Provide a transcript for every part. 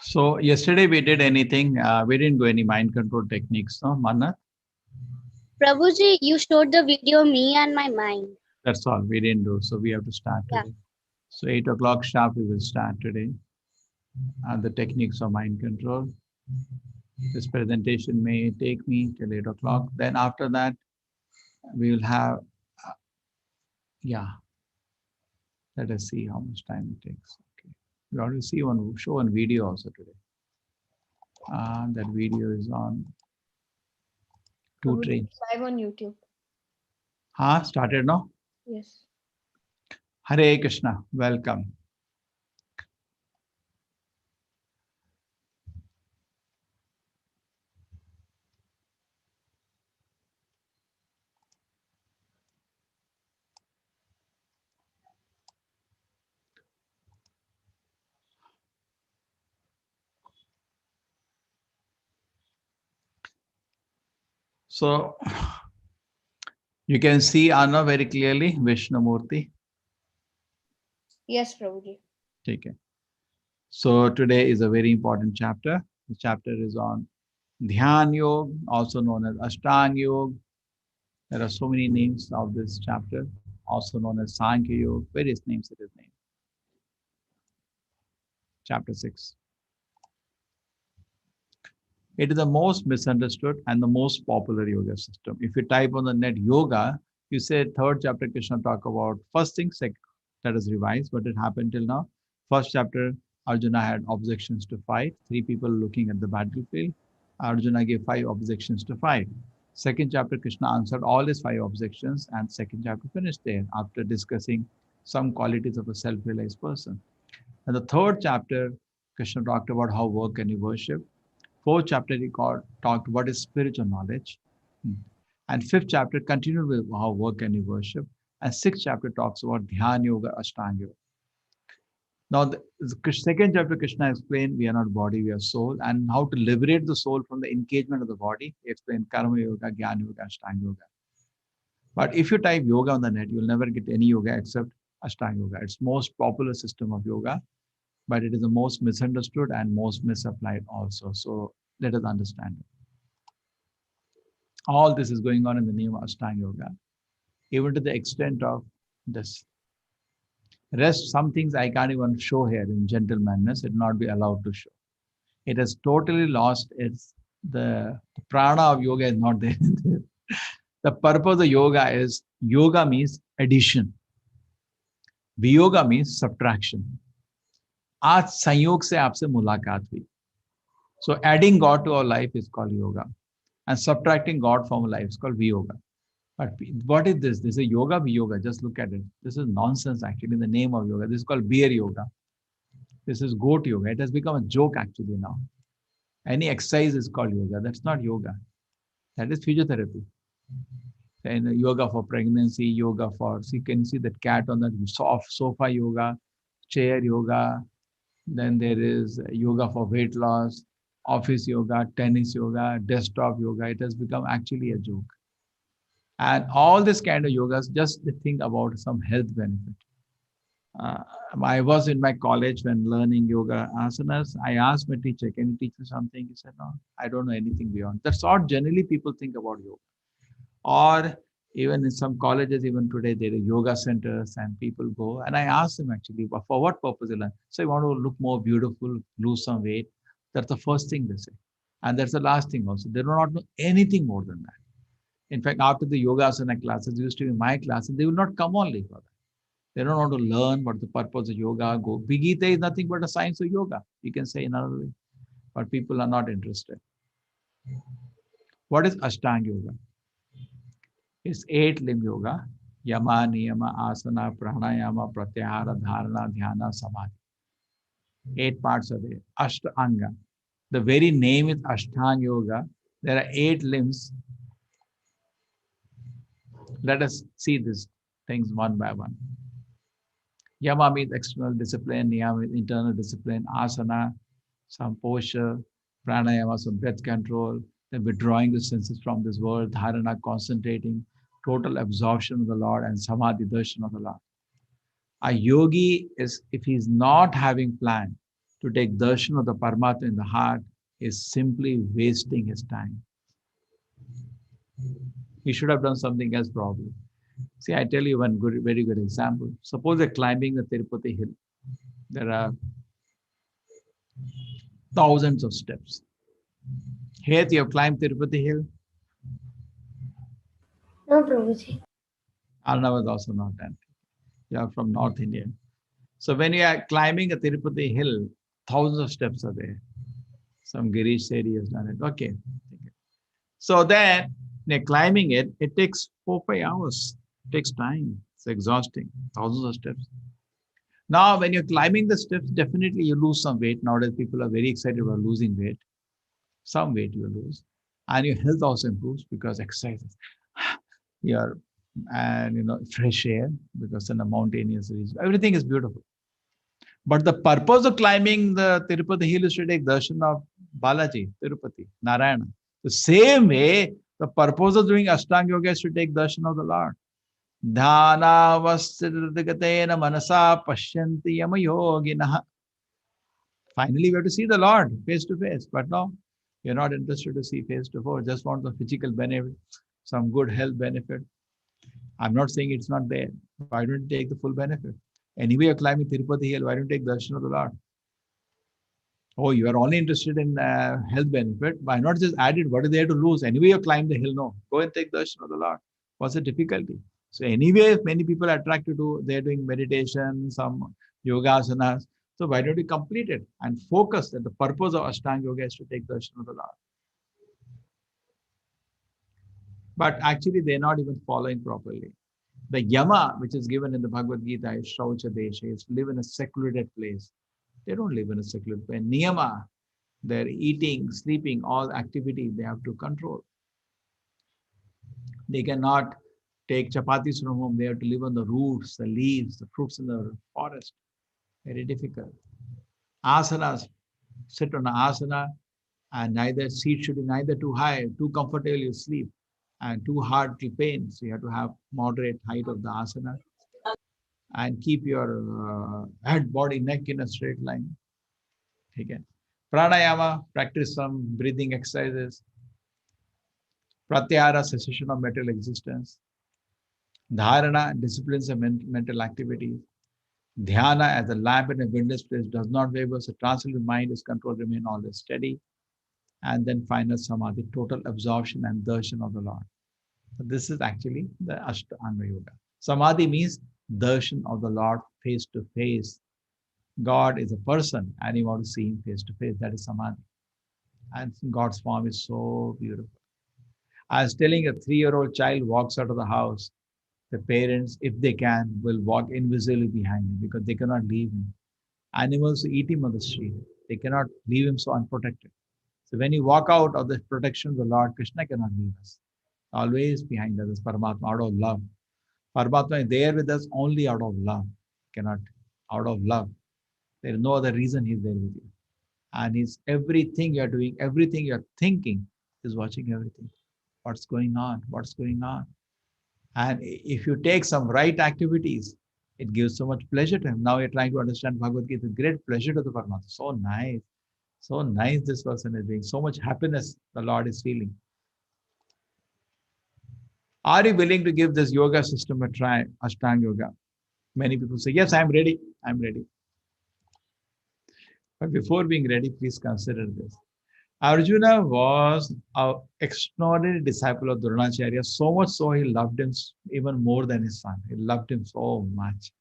So yesterday we did anything? We didn't go any mind control techniques, no, Manna? Prabhuji, you showed the video Me and My Mind. That's all. We didn't do. So we have to start Yeah. today. So 8 o'clock sharp we will start today. The techniques of mind control. This presentation may take me till 8 o'clock. Then after that we will have, yeah. Let us see how much time it takes. Okay. We already see one show one video also today. That video is on two Prabhuji, trains. live on YouTube. Started now? Yes. Hare Krishna, welcome. So you can see Anna very clearly, Vishnu Murthy. Yes, Prabhuji. Okay. So today is a very important chapter. The chapter is on Dhyan Yoga, also known as Ashtang Yoga. There are so many names of this chapter, also known as Sankhya Yoga, various names it is named. Chapter 6. It is the most misunderstood and the most popular yoga system. If you type on the net yoga, you say third chapter Krishna talk about first thing, second. Let us revise what had happened till now. First chapter, Arjuna had objections to fight. 3 people looking at the battlefield. Arjuna gave 5 objections to fight. Second chapter, Krishna answered all his 5 objections, and second chapter finished there after discussing some qualities of a self-realized person. And the third chapter, Krishna talked about how work can you worship. Fourth chapter, he talked what is spiritual knowledge. And fifth chapter continued with how work can you worship. And sixth chapter talks about Dhyan Yoga, Ashtanga Yoga. Now, the second chapter, Krishna explained we are not body, we are soul, and how to liberate the soul from the engagement of the body. He explained Karma Yoga, Jnana Yoga, Ashtanga Yoga. But if you type yoga on the net, you'll never get any yoga except Ashtanga Yoga. It's most popular system of yoga, but it is the most misunderstood and most misapplied also. So let us understand it. All this is going on in the name of Ashtanga Yoga, even to the extent of this. Rest, some things I can't even show here in gentlemanness, it will not be allowed to show. It has totally lost its, the prana of yoga is not there. The purpose of yoga means addition. Viyoga means subtraction. आज संयोग से आपसे मुलाकात हुई. So adding God to our life is called yoga, and subtracting God from our life is called viyoga. But what is this? This is yoga, viyoga. Just look at it. This is nonsense actually in the name of yoga. This is called beer yoga. This is goat yoga. It has become a joke actually now. Any exercise is called yoga. That's not yoga. That is physiotherapy. And yoga for pregnancy, yoga for, so you can see that cat on that soft sofa yoga, chair yoga. Then there is yoga for weight loss, office yoga, tennis yoga, desktop yoga. It has become actually a joke. And all this kind of yogas, just think about some health benefit. Uh, I was in my college when learning yoga asanas. I asked my teacher, can you teach me something? He said, no, I don't know anything beyond. That's what generally people think about yoga. Or even in some colleges, even today, there are yoga centers and people go. And I asked them actually, for what purpose they learn? So I want to look more beautiful, lose some weight. That's the first thing they say. And that's the last thing also. They do not know anything more than that. In fact, after the yoga asana classes used to be my classes, they will not come only for that. They don't want to learn what the purpose of yoga. Gita is nothing but a science of yoga. You can say another way. But people are not interested. What is Ashtanga Yoga? It's 8-limb yoga. Yama, Niyama, Asana, Pranayama, Pratyahara, Dharana, Dhyana, Samadhi. 8 parts are there. Ashtanga. The very name is Ashtanga Yoga. There are 8 limbs. Let us see these things one by one. Yama means external discipline, Niyama means internal discipline, Asana, some posture, Pranayama, some breath control, then withdrawing the senses from this world, Dharana, concentrating, total absorption of the Lord, and Samadhi, darshan of the Lord. A yogi is, if he's not having plan to take darshan of the Paramatma in the heart, is simply wasting his time. He should have done something else probably. See, I tell you one good, very good example. Suppose you're climbing the Tirupati hill. There are thousands of steps. Here you have climbed Tirupati hill. No, Prabhuji. Arnav was also not that. You are from North India. So when you are climbing a Tirupati hill, thousands of steps are there. Some Girish Seri has done it. Okay. So then, when you're climbing it, it takes 4-5 hours. It takes time. It's exhausting. Thousands of steps. Now, when you're climbing the steps, definitely you lose some weight. Nowadays, people are very excited about losing weight. Some weight you lose. And your health also improves because exercise. Your and fresh air because in a mountainous region. Everything is beautiful. But the purpose of climbing the Tirupati hill is to take darshan of Balaji, Tirupati, Narayana. The same way, the purpose of doing Ashtanga Yoga is to take darshan of the Lord. Dhanavasthitatena manasa pashyanti yama yoginaha. Finally, we have to see the Lord face to face. But no, you're not interested to see face to face. Just want the physical benefit, some good health benefit. I'm not saying it's not there. Why don't you take the full benefit? Anyway, you're climbing Tirupati hill. Why don't you take darshan of the Lord? Oh, you are only interested in health benefit. Why not just add it? What is there to lose? Anyway, you climb the hill. No, go and take darshan of the Lord. What's the difficulty? So anyway, many people are attracted to, they're doing meditation, some yoga asanas. So why don't you complete it and focus that the purpose of Ashtanga Yoga is to take darshan of the Lord. But actually, they're not even following properly. The yama, which is given in the Bhagavad Gita, is Shaucha Desha, is to live in a secluded place. They don't live in a secluded place. Niyama, their eating, sleeping, all activities they have to control. They cannot take chapatis from home. They have to live on the roots, the leaves, the fruits in the forest. Very difficult. Asanas, sit on an asana, and neither seat should be neither too high, too comfortable you sleep, and too hard to pain. So you have to have moderate height of the asana and keep your head, body, neck in a straight line. Again, pranayama, practice some breathing exercises. Pratyahara, cessation of material existence. Dharana, disciplines of mental activities. Dhyana, as a lamp in a windless place, does not waver, so transcendental mind is controlled, remain always steady. And then final samadhi, total absorption and darshan of the Lord. So this is actually the Ashtanga Yoga. Samadhi means darshan of the Lord face to face. God is a person and you want to see him face to face. That is samadhi. And God's form is so beautiful. I was telling a 3-year-old child walks out of the house. The parents, if they can, will walk invisibly behind him because they cannot leave him. Animals eat him on the street. They cannot leave him so unprotected. So when you walk out of the protection of the Lord, Krishna cannot leave us. Always behind us is Paramatma, out of love. Paramatma is there with us only out of love. Cannot, out of love. There is no other reason he's there with you. And he's everything you're doing, everything you're thinking, is watching everything. What's going on? What's going on? And if you take some right activities, it gives so much pleasure to him. Now you're trying to understand Bhagavad Gita, great pleasure to the Paramatma. So nice. So nice this person is doing. So much happiness the Lord is feeling. Are you willing to give this yoga system a try, Ashtanga Yoga? Many people say, yes, I'm ready. I'm ready. But before being ready, please consider this. Arjuna was an extraordinary disciple of Dronacharya, so much so he loved him even more than his son. He loved him so much.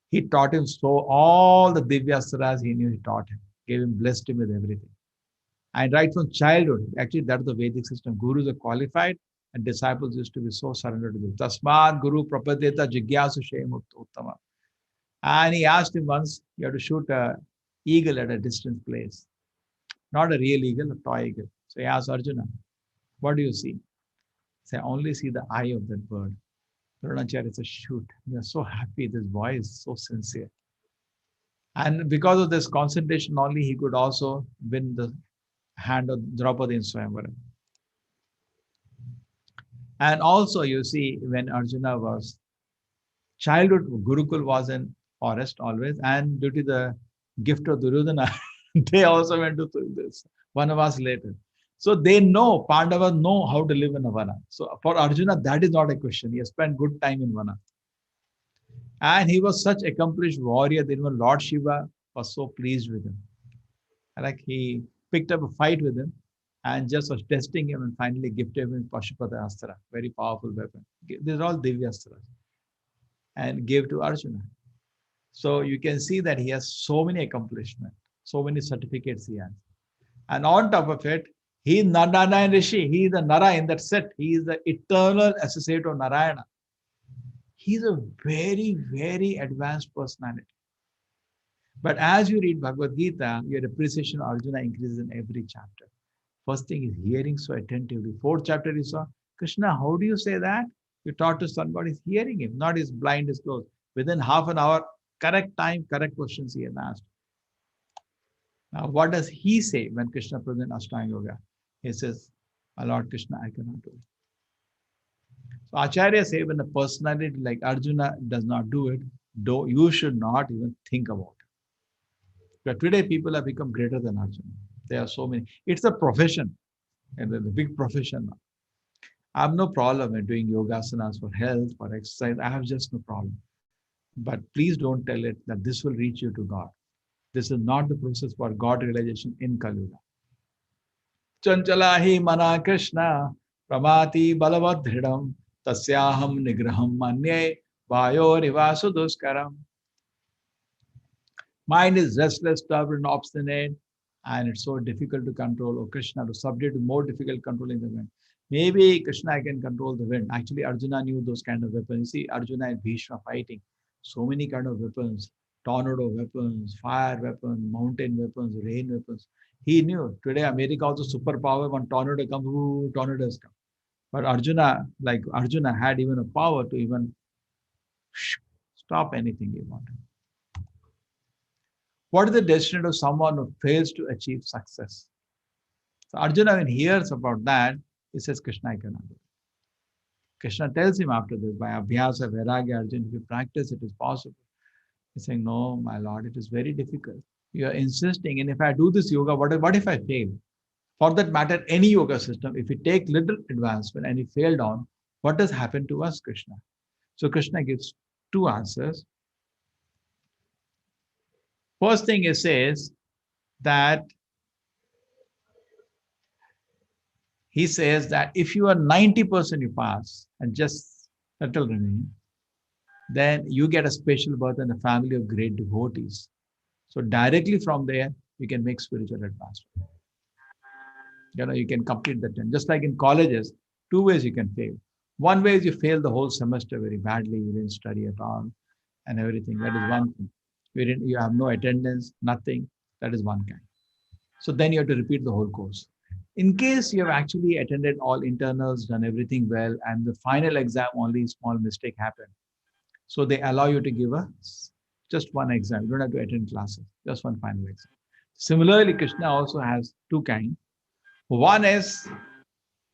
He taught him so, all the Divyastras he knew, he taught him, gave him, blessed him with everything. And right from childhood, actually that's the Vedic system. Gurus are qualified and disciples used to be so surrendered to them. Tasmad Guru Prapadeta Jigyasu Uttama. And he asked him once, you have to shoot an eagle at a distant place. Not a real eagle, a toy eagle. So he asked Arjuna, what do you see? He said, I only see the eye of that bird. Dronacharya said, shoot. We are so happy. This boy is so sincere. And because of this concentration only, he could also win the hand of Draupadi in Swayamvara. And also, you see, when Arjuna was Childhood Gurukul was in forest always, and due to the gift of Duryodhana, they also went to this Vanavas later. So they know, Pandavas know how to live in a Vana. So for Arjuna, that is not a question. He has spent good time in Vana. And he was such accomplished warrior that even Lord Shiva was so pleased with him. Like he picked up a fight with him and just was testing him and finally gifted him Pashupata Astra, very powerful weapon. These are all Divya Astras, and gave to Arjuna. So you can see that he has so many accomplishments, so many certificates he has. And on top of it, he is Narayana Rishi. He is the Nara in that set. He is the eternal associate of Narayana. He is a very, very advanced personality. But as you read Bhagavad Gita, your appreciation of Arjuna increases in every chapter. First thing is hearing so attentively. Fourth chapter you saw, Krishna, how do you say that? You taught to somebody, is hearing him, not his blind is closed. Within half an hour, correct time, correct questions he has asked. Now, what does he say when Krishna presents Ashtanga Yoga? He says, my Lord Krishna, I cannot do it. So Acharya say when a personality like Arjuna does not do it, though you should not even think about it. But today people have become greater than Arjuna. There are so many. It's a profession, and it's a big profession now. I have no problem in doing yogasanas for health, for exercise. I have just no problem. But please don't tell it that this will reach you to God. This is not the process for God realization in Kali Yuga. Chanchalahi mana Krishna pramati balavadhridam tasyaham nigraham manye vayo rivasu duskaram. Mind is restless, stubborn, obstinate, and it's so difficult to control. Or Krishna to subdue to more difficult controlling the wind. Maybe Krishna can control the wind. Actually, Arjuna knew those kind of weapons. You see, Arjuna and Bhishma fighting. So many kind of weapons, tornado weapons, fire weapons, mountain weapons, rain weapons. He knew. Today, America also superpower. When tornado comes, ooh, tornadoes come. But Arjuna, like Arjuna, had even a power to even stop anything he wanted. What is the destiny of someone who fails to achieve success? So Arjuna, when he hears about that, he says, Krishna, I cannot do it. Krishna tells him after this, by Abhyasa, Vairagya, Arjuna, if you practice, it is possible. He's saying, no, my Lord, it is very difficult. You are insisting, and if I do this yoga, what if I fail? For that matter, any yoga system, if we take little advancement and we fail down, what does happen to us, Krishna? So Krishna gives two answers. First thing he says that if you are 90% you pass and just little remain, then you get a special birth in a family of great devotees. So directly from there, you can make spiritual advancement. You can complete the 10. Just like in colleges, two ways you can fail. One way is you fail the whole semester very badly, you didn't study at all and everything. That is one thing. You have no attendance, nothing. That is one kind. So then you have to repeat the whole course. In case you have actually attended all internals, done everything well, and the final exam only small mistake happened. So they allow you to give just one exam. You don't have to attend classes, just one final exam. Similarly, Krishna also has two kinds. One is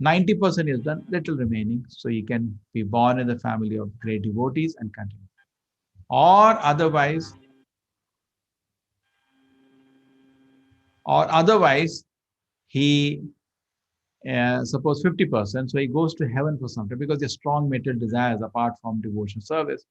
90% is done, little remaining, so you can be born in the family of great devotees and continue. Or otherwise, he suppose 50%, so he goes to heaven for some time because there's strong material desires apart from devotion service.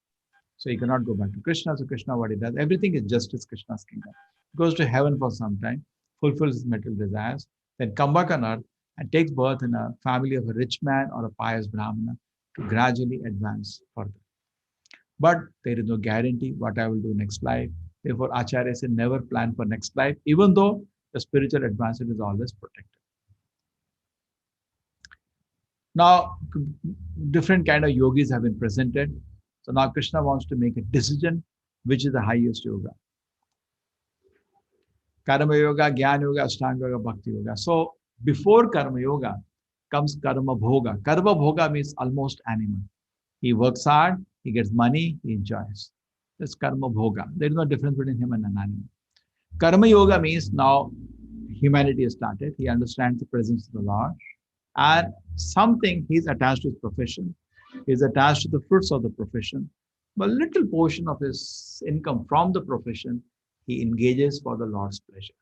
So he cannot go back to Krishna. So Krishna, what he does, everything is justice, Krishna's kingdom. He goes to heaven for some time, fulfills his material desires, then come back on earth and takes birth in a family of a rich man or a pious Brahmana to gradually advance further. But there is no guarantee what I will do next life. Therefore, Acharya said, never plan for next life, even though the spiritual advancement is always protected. Now, different kind of yogis have been presented. So now Krishna wants to make a decision, which is the highest yoga. Karma yoga, Jnana yoga, Ashtanga yoga, Bhakti yoga. So before Karma yoga comes Karma bhoga. Karma bhoga means almost animal. He works hard, he gets money, he enjoys. That's Karma bhoga. There is no difference between him and an animal. Karma yoga means now humanity has started. He understands the presence of the Lord. And something he's attached to his profession. He's attached to the fruits of the profession. but little portion of his income from the profession, he engages for the Lord's pleasure.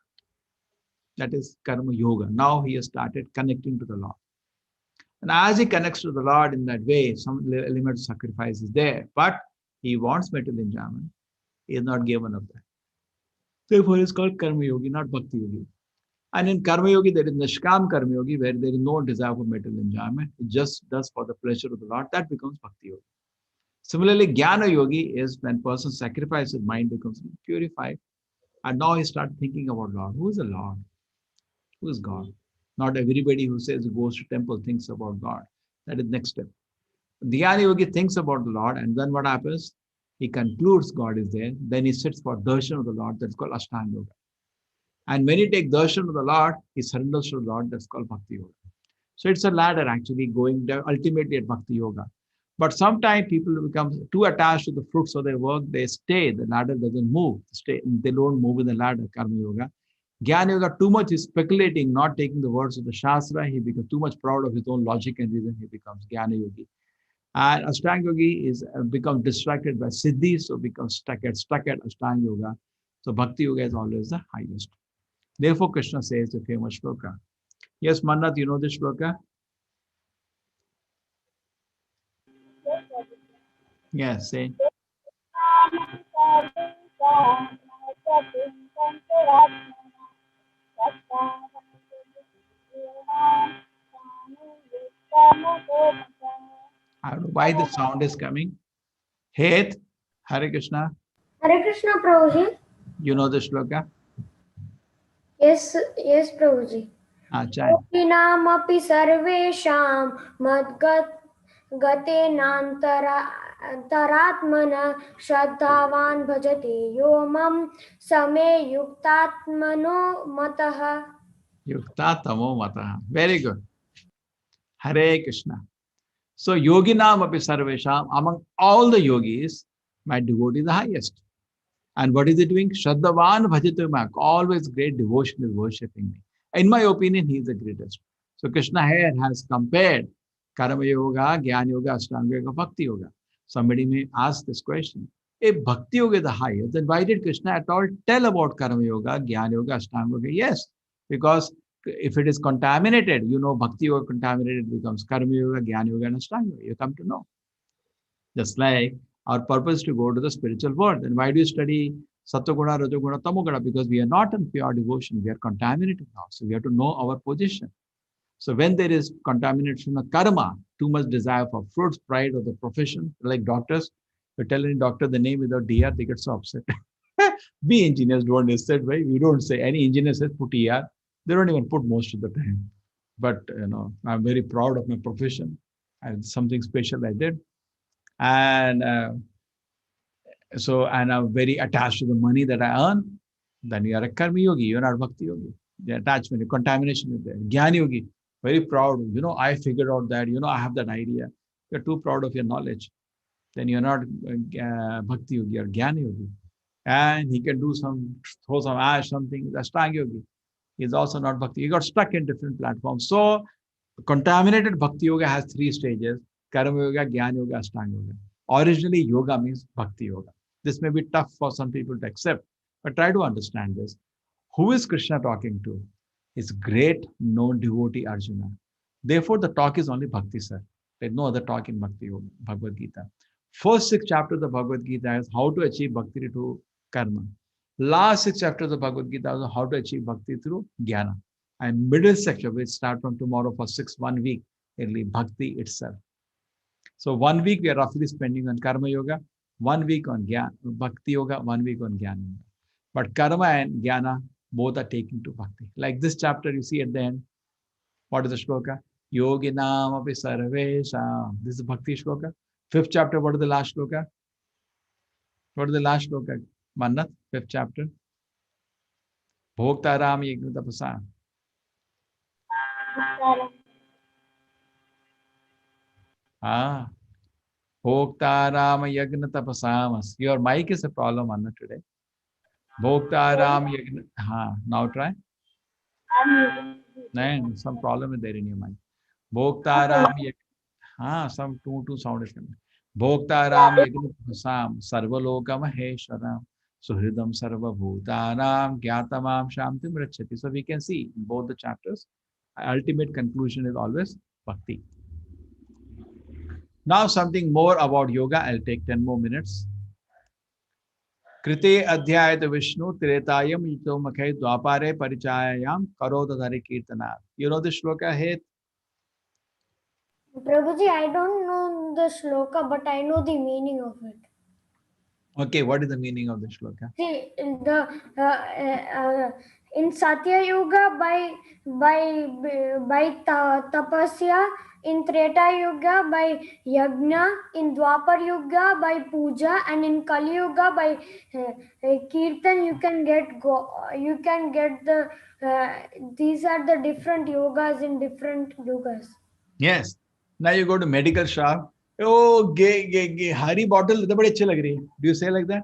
That is karma yoga. Now he has started connecting to the Lord. And as he connects to the Lord in that way, some element of sacrifice is there, but he wants material enjoyment. He is not given up that. Therefore, it's called karma yogi, not bhakti yogi. And in karma yogi, there is nishkam karma yogi, where there is no desire for material enjoyment. It just does for the pleasure of the Lord. That becomes bhakti yogi. Similarly, jnana yogi is when person sacrifices, mind becomes purified. And now he starts thinking about Lord. Who is the Lord? Who is God? Not everybody who says he goes to temple thinks about God. That is next step. Dhyana yogi thinks about the Lord, and then what happens? He concludes God is there. Then he sits for darshan of the Lord. That's called Ashtanga yoga. And when he takes darshan of the Lord, he surrenders to the Lord. That's called bhakti yoga. So it's a ladder actually going down ultimately at bhakti yoga. But sometimes people become too attached to the fruits of their work. They stay. The ladder doesn't move. They don't move in the ladder. Karma yoga. Jnana yoga, too much is speculating, not taking the words of the Shastra. He becomes too much proud of his own logic and reason. He becomes Jnana yogi. And Ashtanga yogi is becomes distracted by Siddhi, so becomes stuck at Ashtanga yoga. So Bhakti yoga is always the highest. Therefore, Krishna says the famous shloka. Yes, Mannat, you know this shloka? Yes, say. I don't know why the sound is coming. Het, Hare Krishna. Hare Krishna, Prabhuji. You know the shloka? Yes, Prabhuji. Chant. Yoginamapi sarvesham गतेनान्तरात्मना श्रद्धावान् भजते यो मम समे युक्तात्मनो मतः. Yukta tamo mataha. Very good. Hare Krishna. So yoginam api sarvesham, among all the yogis, my devotee is the highest. And what is he doing? Shraddhavan bhajatumak. Always great devotion is worshipping me. In my opinion, he is the greatest. So Krishna here has compared Karma Yoga, Jnana Yoga, Ashtanga Yoga, Bhakti Yoga. Somebody may ask this question. If Bhakti Yoga is the highest, then why did Krishna at all tell about Karma Yoga, Jnana Yoga, Ashtanga Yoga? Yes, because if it is contaminated, you know, Bhakti Yoga contaminated becomes Karma Yoga, Jnana Yoga, and Ashtanga Yoga. You come to know. Just like our purpose to go to the spiritual world. And why do you study Sattva-guna, Rajoguna, Tamoguna? Because we are not in pure devotion. We are contaminated now. So we have to know our position. So when there is contamination of karma, too much desire for fruits, pride of the profession, like doctors, you tell any doctor the name without DR, they get so upset. We engineers don't say, right? We don't say, any engineer says put ER. They don't even put most of the time. But, I'm very proud of my profession. And something special I did. And and I'm very attached to the money that I earn, then you are a karma yogi, you're not bhakti yogi. The attachment, the contamination is there. Jnana yogi, very proud. I figured out that, I have that idea. You're too proud of your knowledge. Then you're not bhakti yogi or jnana yogi. And he can throw some ash, something, that's Ashtanga yogi. He's also not bhakti. He got stuck in different platforms. So contaminated bhakti yoga has 3 stages: karma yoga, jnana yoga, Ashtanga yoga. Originally, yoga means bhakti yoga. This may be tough for some people to accept, but try to understand this. Who is Krishna talking to? His great known devotee Arjuna. Therefore, the talk is only bhakti, sir. There's no other talk in Bhakti Yoga, Bhagavad Gita. First 6 chapters of Bhagavad Gita is how to achieve bhakti through karma. Last 6 chapters of Bhagavad Gita is how to achieve bhakti through jnana. And middle section, which start from tomorrow for 1 week, it'll be bhakti itself. So 1 week we are roughly spending on karma yoga, 1 week on bhakti yoga, 1 week on jnana yoga. But karma and jnana both are taken to bhakti. Like this chapter you see at the end, what is the shloka? Yoginam api sarvesham. This is bhakti shloka. 5th chapter, what is the last shloka? What is the last shloka? Mannat, 5th chapter. Bhoktaram yajna tapasa. Bhoktaram yajna tapasamas. Your mic is a problem, Anna, today. Bhoktaram yajna. Now try. No, some problem is there in your mind. Bhoktaram yajna. Some two sound is coming. Bhoktaram Yagnapasam Sarvaloka Maheshwaram Suhridam Sarvabhutanam Gyatamam Shantim Rachati. So we can see in both the chapters, ultimate conclusion is always bhakti. Now something more about yoga. I'll take 10 more minutes. Krite Adhyayata Vishnu Tretayam Yito Makhe Dwapare Parichayam Karodadhari Kirtana. You know the shloka, hey? Prabhuji, I don't know the shloka, but I know the meaning of it. Okay, what is the meaning of the shloka? See, in Satya Yuga by tapasya, in Treta Yuga by yagna, in Dwapar Yuga by puja, and in Kali Yuga by kirtan. You can get the. These are the different yogas in different yugas. Yes. Now you go to medical shop. Oh, hari bottle, the bade achhe lag rahi hai. Do you say like that?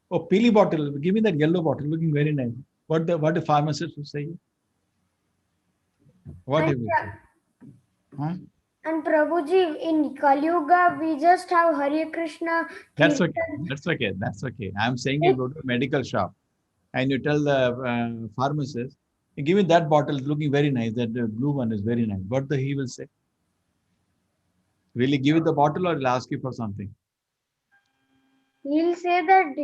Oh, pili bottle, give me that yellow bottle, looking very nice. What the pharmacist will say? What he will say? Huh? And Prabhuji, in Kali Yuga, we just have Hare Krishna That's okay. Kirtan. That's okay. That's okay. I'm saying you go to a medical shop and you tell the pharmacist, give me that bottle, it's looking very nice. That blue one is very nice. What he will say? Will he give you the bottle or he'll ask you for something? He'll say that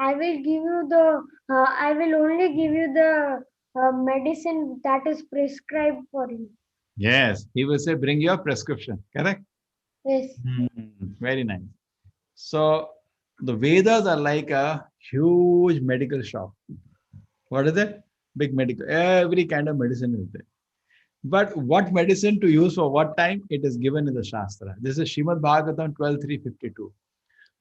I will only give you the medicine that is prescribed for you. Yes. He will say, bring your prescription. Correct? Yes. Very nice. So the Vedas are like a huge medical shop. What is it? Big medical. Every kind of medicine is there. But what medicine to use for what time? It is given in the Shastra. This is Srimad Bhagavatam 12.3.52.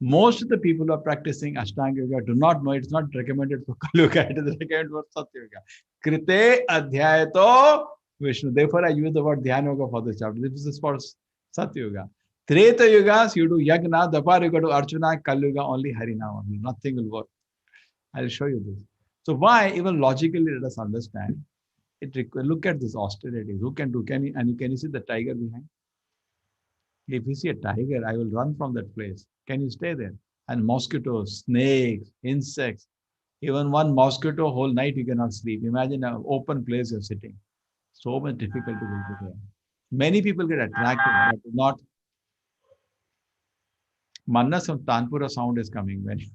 Most of the people who are practicing Ashtanga Yoga do not know it's not recommended for Kali Yuga. It is recommended for Satya Yoga. Krite Adhyayato Vishnu. Therefore, I use the word Dhyana Yoga for this chapter. This is for Satya Yoga. Treta Yugas, you do Yagna, Dwapar Yuga do Archana, Kali Yuga only Harinama. Nothing will work. I'll show you this. So why, even logically, let us understand. Look at this austerity. Who can do? Can you see the tiger behind? If you see a tiger, I will run from that place. Can you stay there? And mosquitoes, snakes, insects. Even one mosquito, whole night you cannot sleep. Imagine an open place you're sitting. So much difficulty will be there. Many people get attracted, but not. Manna some Tanpura sound is coming when you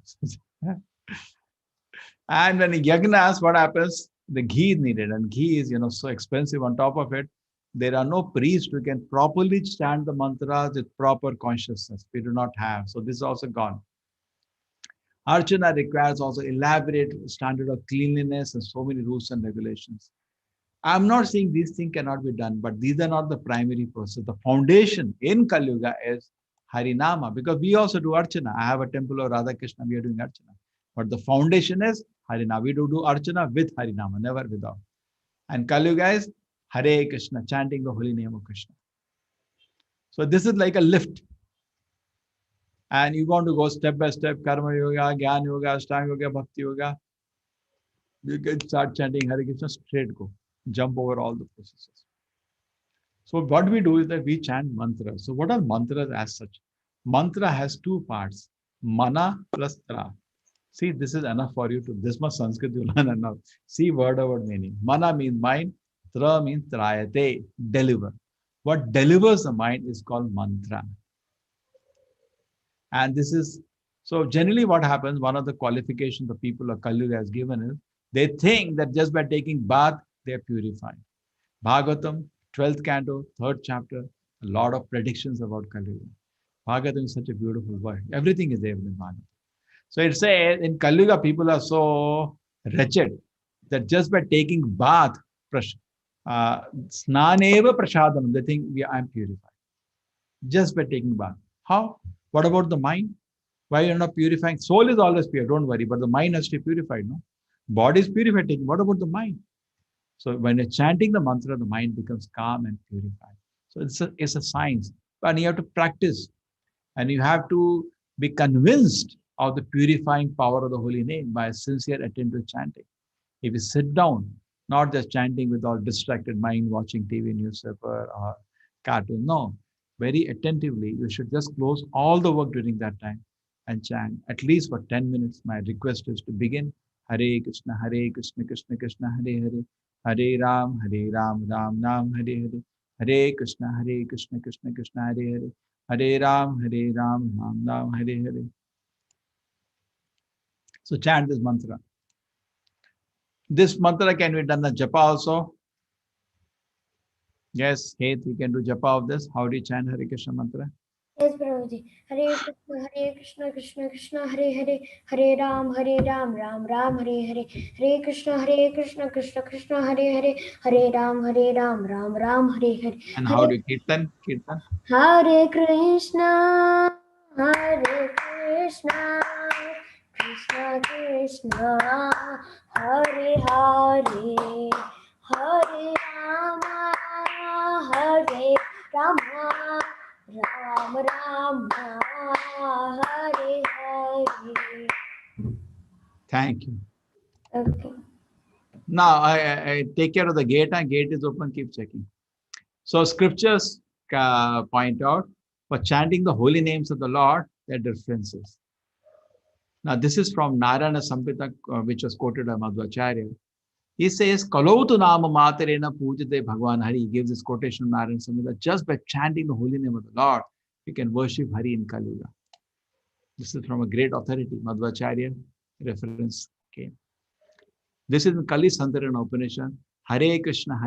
and when yagnas, what happens? The ghee is needed, and ghee is so expensive. On top of it, there are no priests who can properly chant the mantras with proper consciousness. We do not have. So this is also gone. Archana requires also elaborate standard of cleanliness and so many rules and regulations. I'm not saying these things cannot be done, but these are not the primary process. The foundation in Kali Yuga is Harinama, because we also do Archana. I have a temple of Radha Krishna, we are doing Archana. But the foundation is Harinama. We do Archana with Harinama, never without. And Kali Yuga is Hare Krishna, chanting the holy name of Krishna. So this is like a lift. And you want to go step by step, Karma Yoga, Jnana Yoga, Ashtanga Yoga, Bhakti Yoga. You can start chanting Hare Krishna, straight go. Jump over all the processes. So what we do is that we chant mantras. So what are mantras as such? Mantra has two parts, mana plus tra. See, this is enough for you to, this much Sanskrit you learn enough. See word over meaning. Mana means mind, tra means trayate, deliver. What delivers the mind is called mantra. And this is, so generally what happens, one of the qualifications the people of Kali Yuga has given is, they think that just by taking bath, they are purified. Bhagavatam, 12th canto, 3rd chapter, a lot of predictions about Kali Yuga. Bhagavatam is such a beautiful word. Everything is there in Bhagavatam. So it says in Kali Yuga, people are so wretched that just by taking bath, snaneva prasadhanam, they think I am purified. Just by taking bath. How? What about the mind? Why you're not purifying? Soul is always pure, don't worry, but the mind has to be purified, no? Body is purified. What about the mind? So when you're chanting the mantra, the mind becomes calm and purified. So it's a science, but you have to practice, and you have to be convinced of the purifying power of the holy name by sincere attentive chanting. If you sit down, not just chanting with all distracted mind, watching TV, newspaper, or cartoon, no. very attentively. You should just close all the work during that time and chant at least for 10 minutes. My request is to begin Hare Krishna, Krishna Krishna, Hare Ram, Ram Ram, Hare Krishna, Krishna Krishna, Hare Ram, Ram Ram, Hare. So chant this mantra. This mantra can be done the japa also. Yes, Heth, we can do japa of this. How do you chant Hare Krishna mantra? Yes, Prabhuji. Hare Krishna, Krishna Krishna, Hare Hare, Hare Ram, Ram Ram, Hare Hare, Hare Krishna, Krishna Krishna, Hare Hare, Hare Ram, Ram Ram, Hare Hare. And how do you kirtan? Kirtan. Hare Krishna, Krishna Krishna, Hare Hare, Hare Rama, Rama, Ram Ram, Hare Hare. Thank you. Okay. Now I take care of the gate. And gate is open. Keep checking. So scriptures point out for chanting the holy names of the Lord, there are differences. Now this is from Narayana Samhita, which was quoted by Madhvacharya. He says, Kalautu nama matarena pujate Bhagwan Hari. He gives this quotation of Narayana Samhita. Just by chanting the holy name of the Lord, you can worship Hari in Kali Yuga. This is from a great authority. Madhvacharya reference came. This is in Kali Santarana Upanishad. Hare Krishna,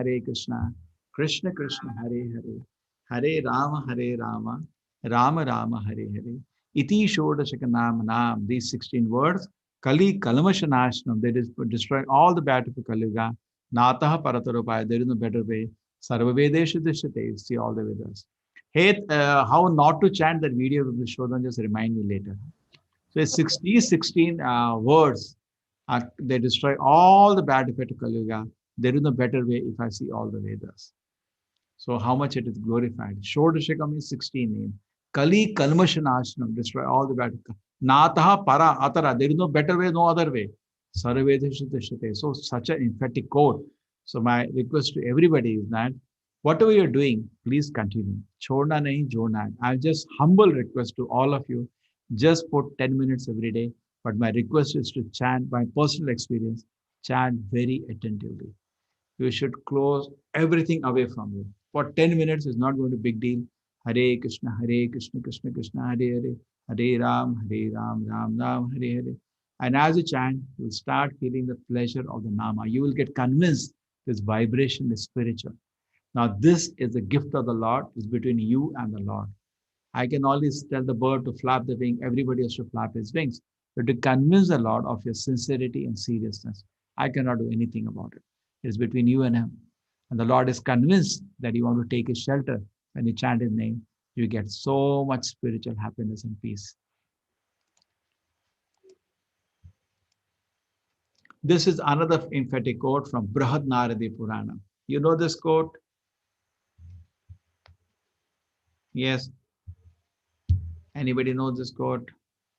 Krishna Krishna, Hare Hare, Hare Rama, Rama Rama, Hare Hare. Iti Shodashaka Nam. These 16 words. Kali Kalmashanashnam. That is destroy all the bad of Kali Yuga. Nataha Paratarupaya. There is no better way. Sarva Vedeshu Dishate. See all the Vedas. Hey, how not to chant that video will be shown on, just remind me later. So it's 16 words. They destroy all the bad effect of Kali Yuga. There is no better way if I see all the Vedas. So how much it is glorified. Shodashaka means 16 names. Kali Kalmashanashnam, destroy all the bad. Nataha para atara, there is no better way, no other way. Sarvedeshate. So such an emphatic quote. So my request to everybody is that whatever you're doing, please continue. Chhodna nahi, jodna. I just humble request to all of you, just put 10 minutes every day. But my request is to chant, my personal experience, chant very attentively. You should close everything away from you. For 10 minutes is not going to be a big deal. Hare Krishna, Krishna Krishna, Hare Hare, Hare Ram, Ram Ram, Hare Hare. And as you chant, you will start feeling the pleasure of the Nama. You will get convinced this vibration is spiritual. Now this is the gift of the Lord. It's between you and the Lord. I can always tell the bird to flap the wing. Everybody has to flap his wings. But to convince the Lord of your sincerity and seriousness, I cannot do anything about it. It's between you and him. And the Lord is convinced that you want to take his shelter. When you chant his name, you get so much spiritual happiness and peace. This is another emphatic quote from Brihad Naradi Purana. You know this quote? Yes. Anybody know this quote?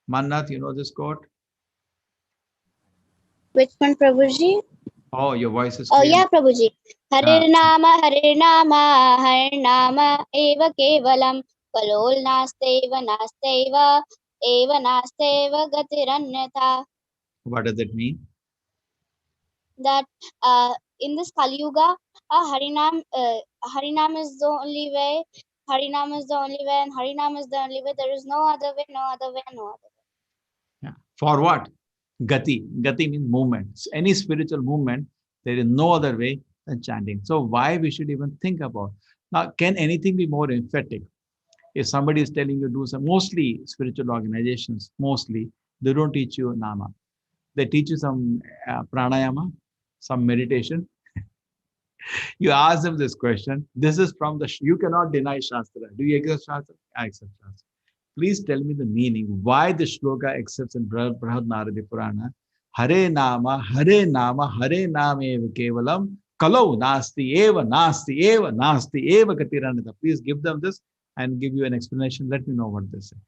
Mannath, you know this quote? Which one, Prabhuji? Oh, your voice is clear. Oh, yeah, Prabhuji. Hare Nama, Eva Kevalam, Kalol Nasteva, Eva Nasteva Gatiranyatha. What does it mean? That in this Kali Yuga, Harinam is the only way. Harinam is the only way, and Harinam is the only way. There is no other way, no other way, no other way. Yeah. For what? Gati. Gati means movement. Any spiritual movement, there is no other way than chanting. So why we should even think about? Now, can anything be more emphatic? If somebody is telling you to do some, mostly spiritual organizations, mostly, they don't teach you nama. They teach you some pranayama, some meditation. You ask them this question. This is from the, you cannot deny Shastra. Do you accept Shastra? I accept Shastra. Please tell me the meaning. Why the shloka accepts in Brihad Naradi Purana? Hare Nama eva kevalam kalau nasti eva katiranita. Please give them this and give you an explanation. Let me know what this is.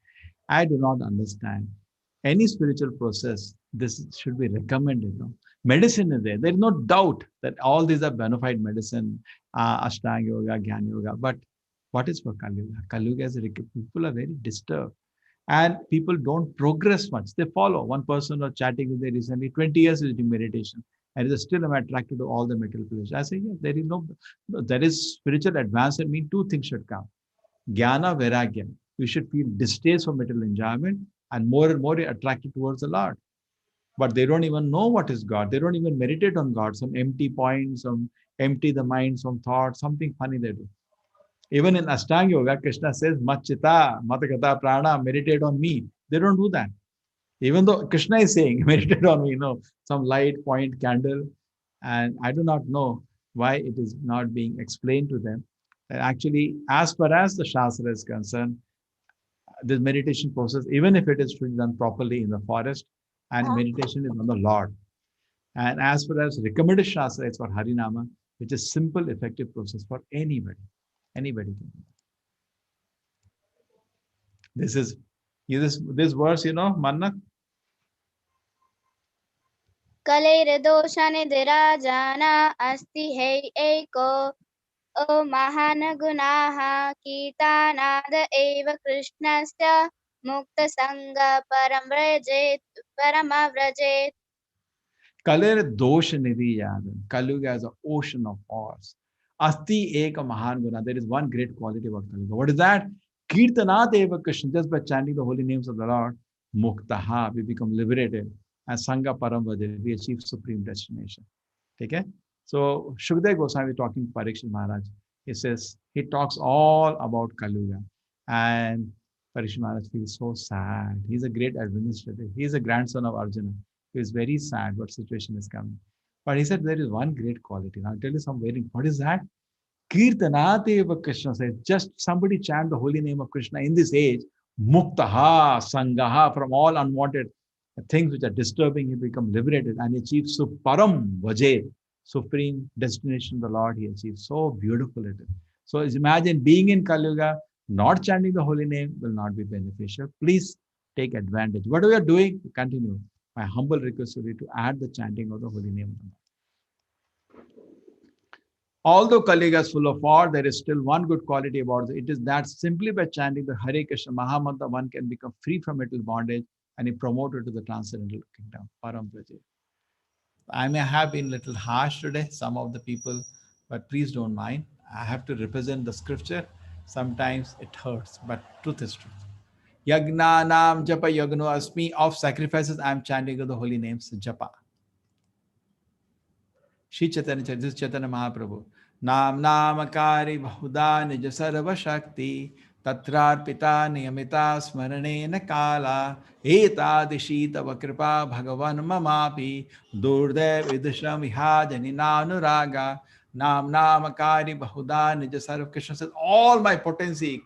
I do not understand. Any spiritual process, this should be recommended. No? Medicine is there. There is no doubt that all these are bona fide medicine, Ashtanga Yoga, Jnana Yoga. But What is for Kali Yuga? Kali Yuga is people are very disturbed. And people don't progress much. They follow. One person was chatting with me recently, 20 years is doing meditation. And is still am attracted to all the material pleasures. I say, yeah, there is no, there is spiritual advancement. Mean two things should come. Jnana, Vairagya. You should feel distaste for material enjoyment and more attracted towards the Lord. But they don't even know what is God. They don't even meditate on God. Some empty points, some empty the mind, some thoughts, something funny they do. Even in Ashtanga Yoga, Krishna says, Machita, Matagata Prana, meditate on me. They don't do that. Even though Krishna is saying, meditate on me, some light, point, candle. And I do not know why it is not being explained to them. And actually, as far as the Shastra is concerned, this meditation process, even if it is done properly in the forest, and meditation is on the Lord. And as far as recommended Shastra, it's for Harinama, which is simple, effective process for anybody. Anybody can do. This verse, Manna. कलैर्दोषनिधिराजाना अस्ति है एको महान गुणाः कीर्तनाद एव कृष्णस्य मुक्तसङ्ग परमव्रजेत् Kalir dosha nidhi yadan. Kaluga is an ocean of force. Asti eka mahan guna. There is one great quality about Kaluga. What is that? Kirtanat eva Krishna. Just by chanting the holy names of the Lord, muktaha, we become liberated. And Sangha Param Vajra, we achieve supreme destination. Okay? So Shukdev Goswami talking to Parikshit Maharaj. He says, he talks all about Kaluga. And Parikshit Maharaj feels so sad. He's a great administrator. He's a grandson of Arjuna. He is very sad what situation is coming. But he said there is one great quality. Now I'll tell you some very, what is that? Kirtanateva Krishna says, just somebody chant the holy name of Krishna in this age, muktaha, sangaha, from all unwanted things which are disturbing, he become liberated and achieves suparam vaje, supreme destination of the Lord he achieves. So beautiful it is. So imagine being in Kali Yuga, not chanting the holy name will not be beneficial. Please take advantage. Whatever you are doing, continue. My humble request to you to add the chanting of the holy name of the Lord. Although Kali Yuga is full of war, there is still one good quality about it. It is that simply by chanting the Hare Krishna Mahamantra, one can become free from material bondage and be promoted to the transcendental kingdom. Param Praja. I may have been a little harsh today, some of the people, but please don't mind. I have to represent the scripture. Sometimes it hurts, but truth is truth. Yagna Nam Japa Yagno Asmi. Of sacrifices, I am chanting of the holy names, Japa. Shri Chaitanya, this is Chaitanya Mahaprabhu. Nam Namakari Bahuda Nija Sarva Shakti Tatrar Pita Niyamita Smarane Nakala Eta Dishita Vakripa Bhagavan Mamapi Durdev Idisham Vihajani Nanuraga Nam Namakari Bahuda Nija Sarva. Krishna says, all my potency,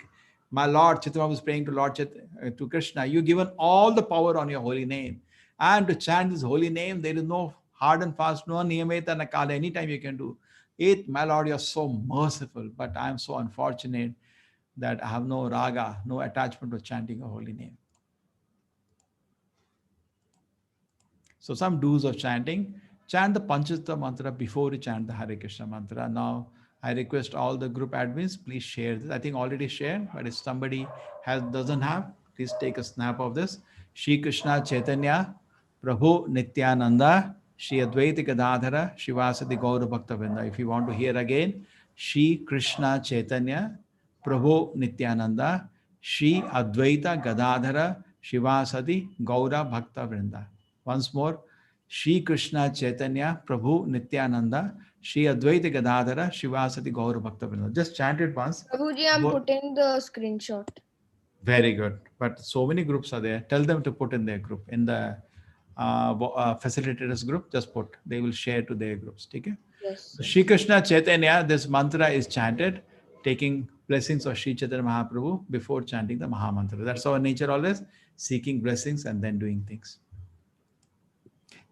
my Lord, Chaitanya was praying to to Krishna, you given all the power on your holy name. And to chant this holy name, there is no hard and fast, no niyameta nakala, anytime you can do it. My Lord, you are so merciful, but I am so unfortunate that I have no raga, no attachment to chanting a holy name. So some do's of chanting, chant the Panchatra mantra before you chant the Hare Krishna mantra. Now, I request all the group admins, please share this. I think already shared, but if somebody doesn't have, please take a snap of this. Shri Krishna Chaitanya, Prabhu Nityananda, Shri Advaita Gadadhara, Shivasati Gaura Bhakta Vrinda. If you want to hear again, Shri Krishna Chaitanya, Prabhu Nityananda, Shri Advaita Gadadhara, Shivasati Gaura Bhakta Vrinda. Once more, Shri Krishna Chaitanya, Prabhu Nityananda, Shri Advaita Gadadhara, Shivasati Gaura Bhakta Vrinda. Just chant it once. Prabhuji, I'm putting the screenshot. Very good. But so many groups are there. Tell them to put in their group. In the facilitators group, just put. They will share to their groups. Okay? Yes. So Shri Krishna Chaitanya, this mantra is chanted, taking blessings of Shri Chaitanya Mahaprabhu before chanting the Maha Mantra. That's our nature always, seeking blessings and then doing things.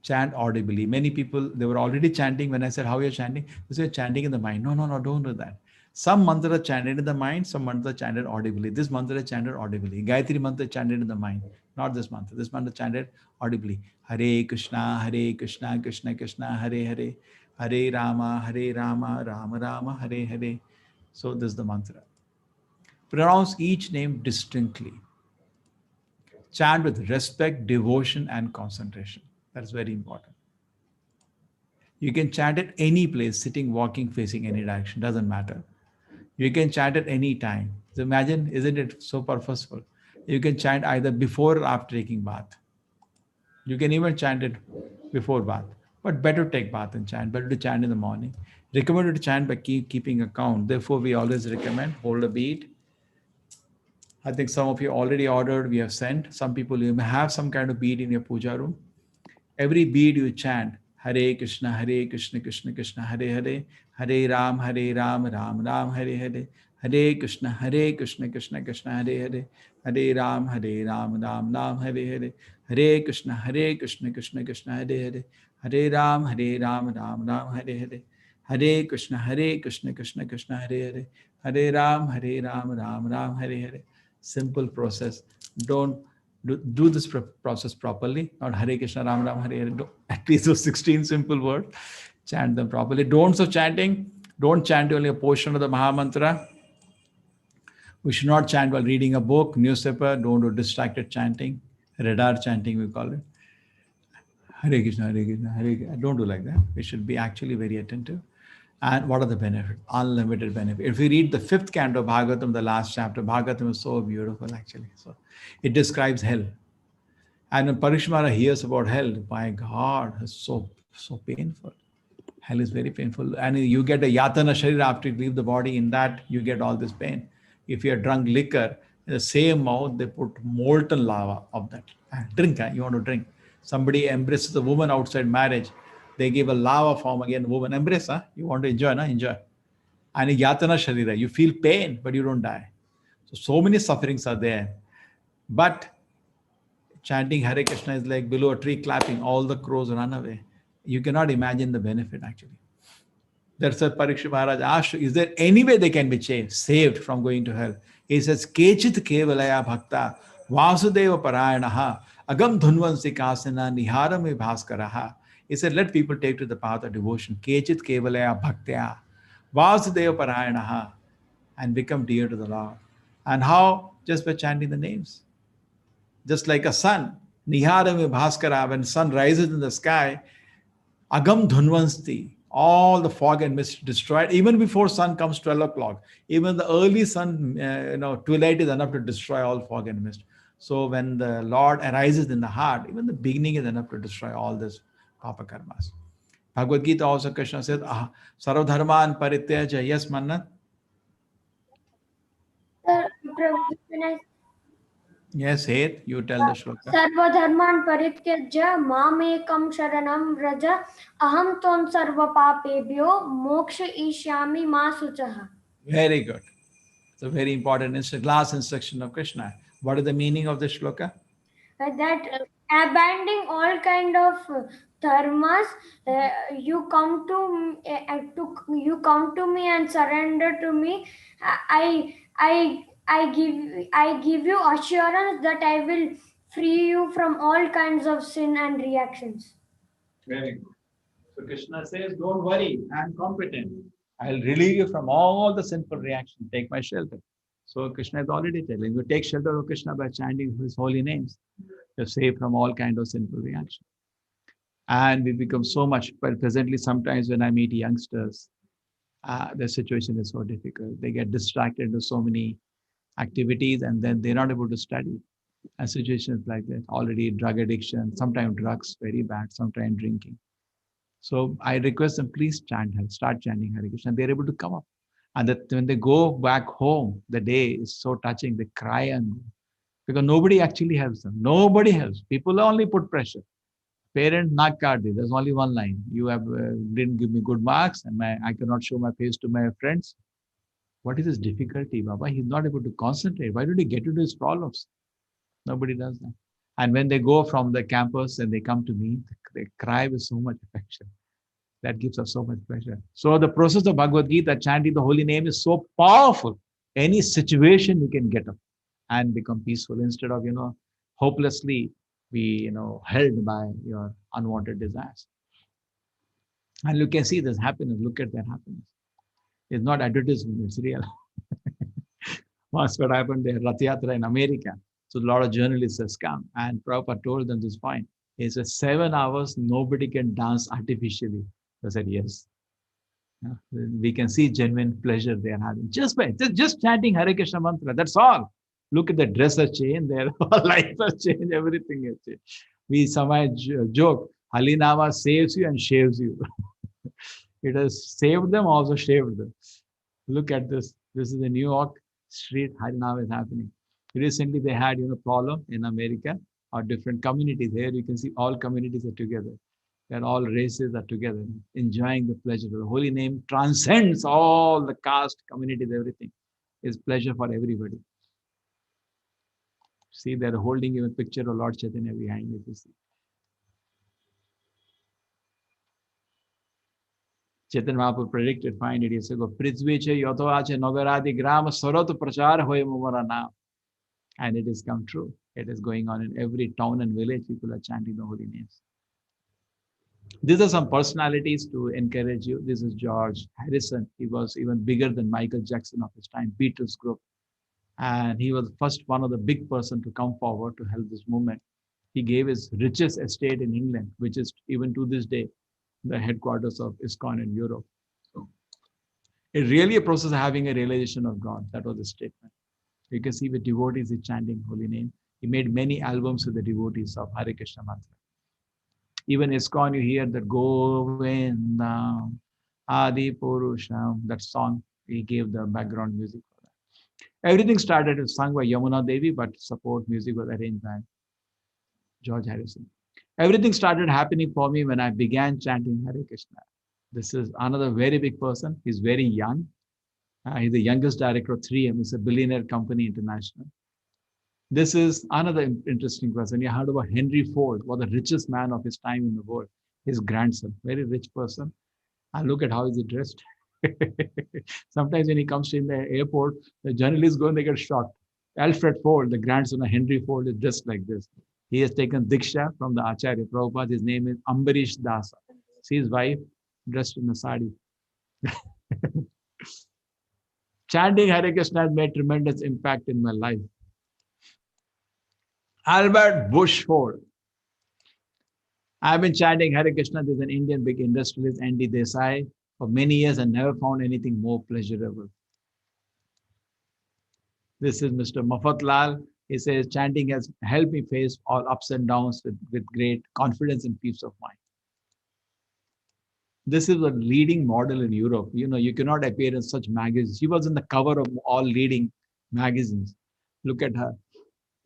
Chant audibly. Many people, they were already chanting. When I said, how you're chanting? They said, chanting in the mind. No, don't do that. Some mantra chanted in the mind, some mantra chanted audibly. This mantra chanted audibly. Gayatri mantra chanted in the mind, not this mantra. This mantra chanted audibly. Hare Krishna, Krishna Krishna, Hare Hare, Hare Rama, Rama Rama, Hare Hare. So this is the mantra. Pronounce each name distinctly. Chant with respect, devotion, and concentration. That's very important. You can chant at any place, sitting, walking, facing any direction, doesn't matter. You can chant at any time. So imagine, isn't it so purposeful? You can chant either before or after taking bath. You can even chant it before bath. But better take bath and chant, better to chant in the morning. Recommended to chant by keeping a count. Therefore, we always recommend hold a bead. I think some of you already ordered, we have sent. Some people, you may have some kind of bead in your puja room. Every bead you chant, Hare Krishna, Krishna Krishna, Hare Hare, Hare Ram, Ram Ram, Hare Hare, Hare Krishna, Krishna Krishna, Hare Hare, Hare Ram, Ram Ram, Hare Hare, Hare Krishna, Krishna Krishna, Hare Hare, Hare Ram, Ram Ram, Hare Hare, Hare Krishna, Krishna Hare Hare, Hare Ram, Ram Hare Hare. Simple process. Don't do this process properly. Not Hare Krishna, Ram Ram, Hare Hare. At least those 16 simple words. Chant them properly. Don'ts of chanting. Don't chant only a portion of the Maha Mantra. We should not chant while reading a book, newspaper. Don't do distracted chanting. Radar chanting, we call it. Hare Krishna, Hare Krishna, Hare Krishna. Don't do like that. We should be actually very attentive. And what are the benefits? Unlimited benefit. If we read the 5th canto of Bhagavatam, the last chapter, Bhagavatam is so beautiful actually. So it describes hell. And when Parikshmara hears about hell, my God, it's so painful. Hell is very painful. And you get a yatana sharira after you leave the body. In that, you get all this pain. If you have drunk liquor, in the same mouth, they put molten lava of that. Drink, you want to drink. Somebody embraces a woman outside marriage. They give a lava form again, woman embrace, you want to enjoy, enjoy. And yatana sharira, you feel pain, but you don't die. So many sufferings are there. But chanting Hare Krishna is like below a tree clapping, all the crows run away. You cannot imagine the benefit actually. That's why Parikshit Maharaj asked, is there any way they can be saved from going to hell? He says, Kechit kevalaya bhakta vasudeva parayanaha agam dhunvansi kasana niharame bhaskaraha. He said, let people take to the path of devotion. Kechit kevalaya bhaktya vasudeva parayanaha, and become dear to the Lord. And how? Just by chanting the names. Just like a sun, niharame bhaskara, when sun rises in the sky, agam dhunvansti, all the fog and mist destroyed, even before sun comes 12 o'clock. Even the early sun, twilight is enough to destroy all fog and mist. So when the Lord arises in the heart, even the beginning is enough to destroy all this papa karmas. Bhagavad Gita also, Krishna says, sarvadharman parityaja, yes, Manna? Yes, Heth, you tell the shloka. Sarvadharman parityajya mamekam sharanam raja aham ton sarva papebhyo moksha ishyami ma suchaha. Very good. It's a very important last instruction of Krishna. What is the meaning of this shloka? That abandoning all kind of dharmas, you come to me and surrender to me. I give you assurance that I will free you from all kinds of sin and reactions. Very good. So Krishna says, don't worry, I'm competent. I'll relieve you from all the sinful reactions. Take my shelter. So Krishna is already telling you, take shelter of Krishna by chanting his holy names. You're safe from all kinds of sinful reactions. And we become so much, but presently sometimes when I meet youngsters, their situation is so difficult. They get distracted into so many activities and then they're not able to study. And situations like that, already drug addiction, sometimes drugs, very bad, sometimes drinking. So I request them, please start chanting Hare Krishna. They're able to come up. And that when they go back home, the day is so touching, they cry and go. Because nobody actually helps them. Nobody helps. People only put pressure. Parent nak kardi. There's only one line. You have didn't give me good marks and I cannot show my face to my friends. What is his difficulty, Baba? He's not able to concentrate. Why did he get into his problems? Nobody does that. And when they go from the campus and they come to me, they cry with so much affection. That gives us so much pleasure. So the process of Bhagavad Gita, chanting the holy name, is so powerful. Any situation you can get up and become peaceful instead of, hopelessly be, held by your unwanted desires. And you can see this happiness. Look at that happiness. It's not advertisement, it's real. Once what happened there, Rath Yatra in America. So a lot of journalists has come, and Prabhupada told them this point. He said, 7 hours, nobody can dance artificially. I said, yes. We can see genuine pleasure they are having. Just chanting Hare Krishna mantra, that's all. Look at the dress has changed, their life has changed, everything has changed. We somehow joke, Halinama saves you and shaves you. It has saved them, also shaved them. Look at this. This is the New York street Harinam is happening. Recently, they had problem in America or different communities. Here you can see all communities are together. And all races are together, enjoying the pleasure. The holy name transcends all the caste, communities, everything. Is pleasure for everybody. See, they're holding even a picture of Lord Chaitanya behind it. You see. Chaitanya Mahaprabhu predicted 500 years ago, Prithviche Yotoache Nogaradi Gram Sarat Prachar Hoye Mumara Nam. And it has come true. It is going on in every town and village. People are chanting the holy names. These are some personalities to encourage you. This is George Harrison. He was even bigger than Michael Jackson of his time, Beatles group. And he was first one of the big person to come forward to help this movement. He gave his richest estate in England, which is even to this day, the headquarters of ISKCON in Europe. So it's really a process of having a realization of God. That was the statement. You can see the devotees is chanting holy name. He made many albums with the devotees of Hare Krishna mantra. Even ISKCON, you hear that Govinda, Adi Purusham, that song, he gave the background music for that. Everything started with sung by Yamuna Devi, but support music was arranged by George Harrison. Everything started happening for me when I began chanting Hare Krishna. This is another very big person. He's very young. He's the youngest director of 3M. It's a billionaire company international. This is another interesting person. You heard about Henry Ford, was the richest man of his time in the world. His grandson, very rich person. And look at how is he dressed. Sometimes when he comes in the airport, the journalists go and they get shocked. Alfred Ford, the grandson of Henry Ford, is dressed like this. He has taken Diksha from the Acharya Prabhupada. His name is Ambarish Dasa. See his wife dressed in a sari. Chanting Hare Krishna has made tremendous impact in my life. Albert Bushford. I've been chanting Hare Krishna. There's an Indian big industrialist, Andy Desai, for many years and never found anything more pleasurable. This is Mr. Mafatlal. He says, chanting has helped me face all ups and downs with great confidence and peace of mind. This is a leading model in Europe. You cannot appear in such magazines. She was in the cover of all leading magazines. Look at her.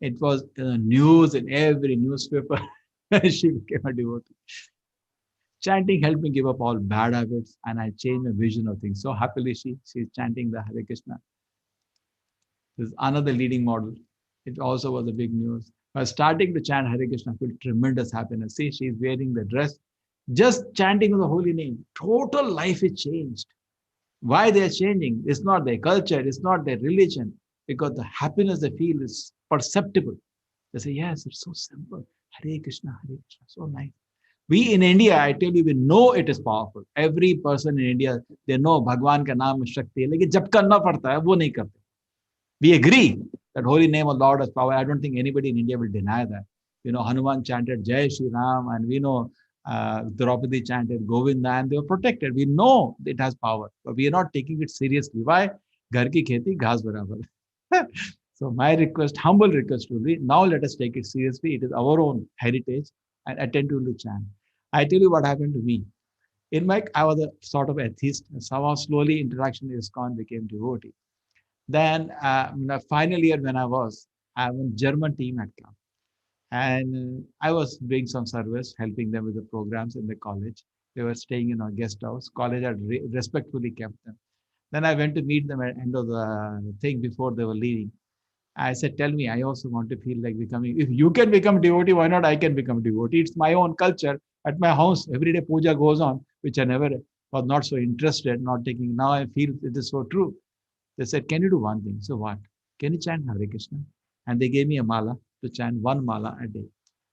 It was in the news in every newspaper. She became a devotee. Chanting helped me give up all bad habits and I changed my vision of things. So happily she's chanting the Hare Krishna. This is another leading model. It also was a big news. By starting to chant Hare Krishna, I feel tremendous happiness. See, she's wearing the dress. Just chanting the holy name. Total life is changed. Why they are changing? It's not their culture. It's not their religion. Because the happiness they feel is perceptible. They say, yes, it's so simple. Hare Krishna, so nice. We in India, I tell you, we know it is powerful. Every person in India, they know Bhagwan ka naam Shakti hai. Lekin jab karna padta hai, wo nahi karte. We agree that holy name of Lord has power. I don't think anybody in India will deny that. Hanuman chanted Jai Shri Ram, and we know Draupadi chanted Govinda, and they were protected. We know it has power, but we are not taking it seriously. Why? Ghar ki kheti ghas barabar. So my request, humble request will be, now let us take it seriously. It is our own heritage and attentively chant. I tell you what happened to me. I was a sort of atheist, and somehow slowly interaction with ISKCON became devotee. Then in the final year when I was a German team had come. And I was doing some service, helping them with the programs in the college. They were staying in our guest house. College had respectfully kept them. Then I went to meet them at the end of the thing before they were leaving. I said, tell me, I also want to feel like becoming, if you can become devotee, why not I can become devotee? It's my own culture. At my house, every day puja goes on, which I never was not so interested, not taking. Now I feel it is so true. They said, can you do one thing? So what? Can you chant Hare Krishna? And they gave me a mala to chant one mala a day.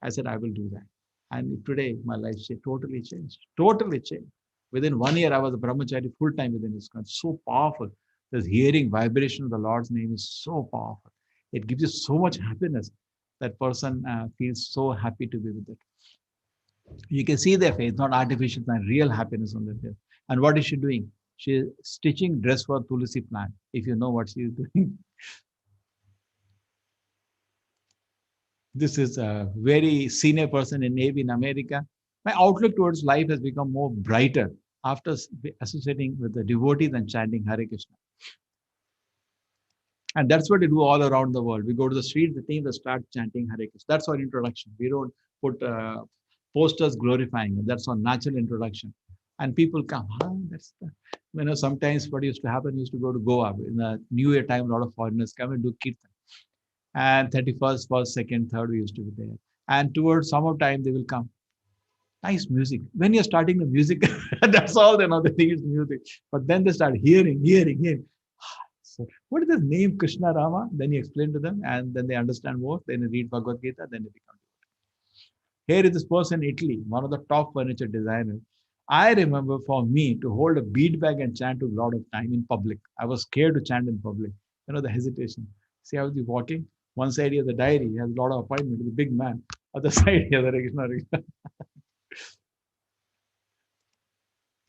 I said, I will do that. And today, my life totally changed. Totally changed. Within 1 year, I was a brahmachari full-time within ISKCON. So powerful. This hearing vibration of the Lord's name is so powerful. It gives you so much happiness. That person feels so happy to be with it. You can see their face, not artificial, and real happiness on their face. And what is she doing? She is stitching dress for Tulsi plant, if you know what she is doing. This is a very senior person in Navy in America. My outlook towards life has become more brighter after associating with the devotees and chanting Hare Krishna. And that's what we do all around the world. We go to the street, the team, they start chanting Hare Krishna. That's our introduction. We don't put posters glorifying it. That's our natural introduction. And people come, that's the, sometimes what used to happen, used to go to Goa in the New Year time, a lot of foreigners come and do kirtan. And 31st, 1st, 2nd, 3rd, we used to be there. And towards summertime, they will come. Nice music. When you're starting the music, that's all they know, they think it's music. But then they start hearing. So what is this name Krishna Rama? Then you explain to them and then they understand more. Then they read Bhagavad Gita, then they become. Here is this person in Italy, one of the top furniture designers. I remember for me to hold a bead bag and chant took a lot of time in public. I was scared to chant in public. The hesitation. See how he's walking? One side he has a diary, he has a lot of appointments, he's a big man. Other side he has a Krishna.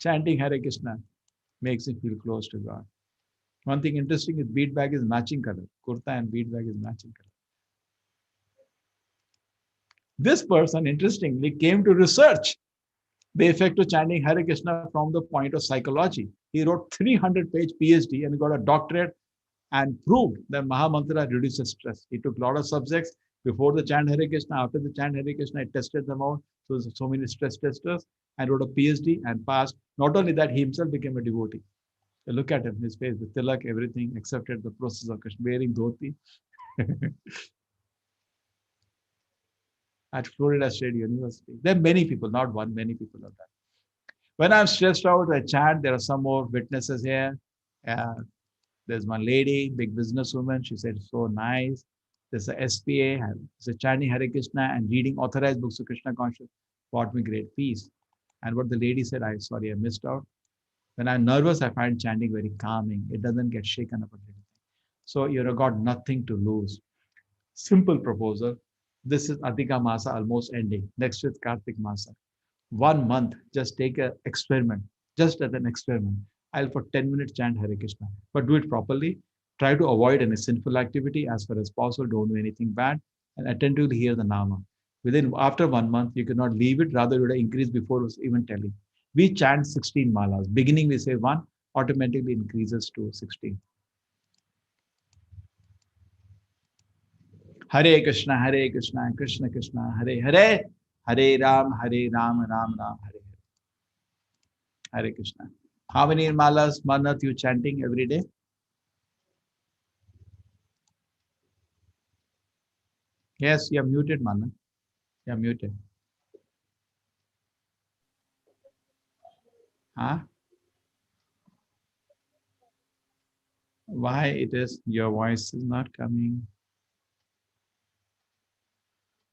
Chanting Hare Krishna makes him feel close to God. One thing interesting is bead bag is matching color. Kurta and bead bag is matching color. This person, interestingly, came to research the effect of chanting Hare Krishna from the point of psychology. He wrote 300-page PhD and he got a doctorate and proved that Mahamantra reduces stress. He took a lot of subjects before the chant Hare Krishna, after the chant Hare Krishna, he tested them out. So many stress testers and wrote a PhD and passed. Not only that, he himself became a devotee. Look at him, his face, the tilak, everything, accepted the process of Krishna, wearing dhoti. At Florida State University. There are many people, not one, many people are that. When I'm stressed out, I chant. There are some more witnesses here. There's one lady, big businesswoman. She said, so nice. There's a SPA. There's a chanting Hare Krishna and reading authorized books of Krishna consciousness brought me great peace. And what the lady said, I missed out. When I'm nervous, I find chanting very calming. It doesn't get shaken up. So you've got nothing to lose. Simple proposal. This is Adhika Masa almost ending. Next is Kartik Masa. 1 month, just take an experiment, just as an experiment. I'll for 10 minutes chant Hare Krishna, but do it properly. Try to avoid any sinful activity as far as possible. Don't do anything bad and attentively hear the Nama. After 1 month, you cannot leave it. Rather, it would increase before even telling. We chant 16 malas. Beginning, we say 1, automatically increases to 16. Hare Krishna, Krishna Krishna, Hare Hare, Hare Ram, Ram Ram, Hare Hare. Hare Krishna. How many malas, Manat, you chanting every day? Yes, you are muted, Manat. You are muted. Huh? Why it is your voice is not coming?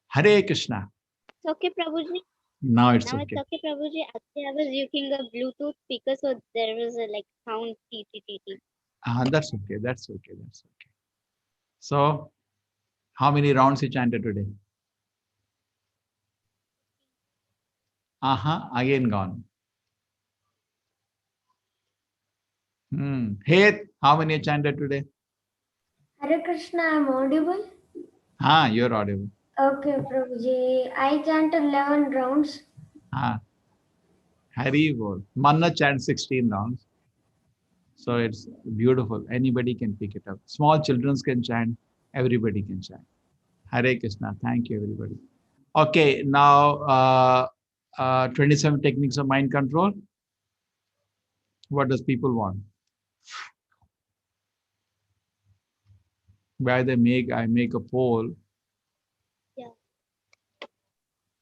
Hare Krishna. It's okay, Prabhuji. Now it's Now okay. it's okay, Prabhuji. Actually, I was using a Bluetooth speaker, so there was a sound TTTT. That's okay. That's okay. That's okay. So, how many rounds you chanted today? Again gone. Hey, how many you chanted today? Hare Krishna, I'm audible? You're audible. Okay, Prabhuji. I chanted 11 rounds. Hari Bol. Manna chant 16 rounds. So it's beautiful. Anybody can pick it up. Small children can chant. Everybody can chant. Hare Krishna. Thank you, everybody. Okay, now 27 techniques of mind control. What does people want? Why I make a poll. Yeah.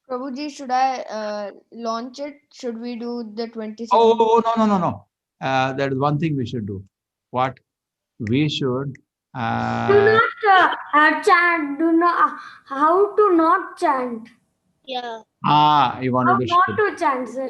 Prabhuji, should I launch it? Should we do the 27? Oh, no. That is one thing we should do. What? We should. Do not chant. Do not. How to not chant? Yeah. You wanted How to not share. to chant, sir.